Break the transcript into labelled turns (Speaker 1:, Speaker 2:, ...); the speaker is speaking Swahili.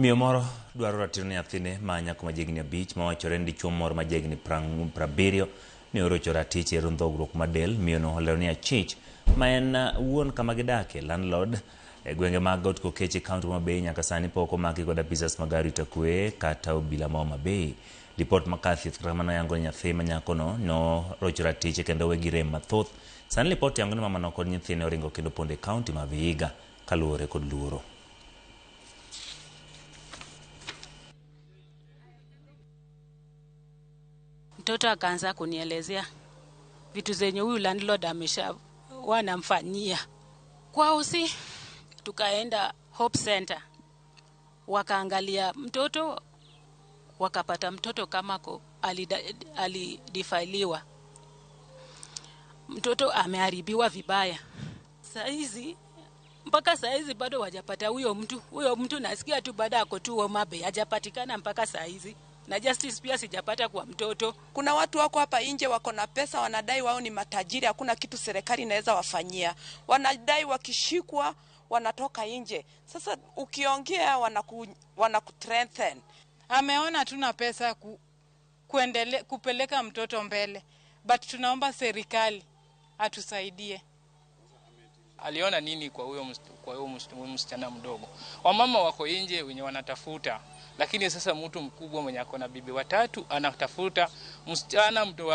Speaker 1: Miyo moro dwaro ratiro ne nyathine ma nyako majigni 5 mawachore ni dichuo moro majigni 70 ne orocho ratich e rundhogruok madel. Miyono olero ni Achich ma en wuon kama gidakie landlord e gwenge mag Got Kokeche kaunti ma Homabay nyaka sani pok omaki kod apisas mag arita kwe kata obila ma Homabay. Lipot makathieth kata kamano yango ni nyathi ma nyakono norocho ratich kendo we gi rem mathoth. Sani lipot yango ni mamano kod nyithine oringo kendo ponde kaunti ma Vihiga kaluwore kod luoro.
Speaker 2: Mtoto akaanza kunielezea vitu zenye huyu landlord wanamfanyia. Kwao si tukaenda Hope Center. Wakaangalia mtoto, wakapata mtoto kama alidifailiwa. Mtoto ameharibiwa vibaya. Mpaka saizi bado hajapata huyo mtu. Huyo mtu nasikia tu baada ako tu Homabay, hajapatikana mpaka saizi. Na justice pia sijapata kwa mtoto.
Speaker 3: Kuna watu wako hapa nje wako na pesa, wanadai wao ni matajiri, hakuna kitu serikali inaweza wafanyia. Wanadai wakishikwa wanatoka nje. Sasa ukiongea wanakuthreaten.
Speaker 4: Ameona tuna pesa kupeleka mtoto mbele, but tunaomba serikali atusaidie.
Speaker 5: Aliona nini kwa huyo msichana mdogo? Wamama wako nje wenye wanatafuta, lakini sasa mtu mkubwa mwenye ako na bibi watatu anatafuta msichana mtu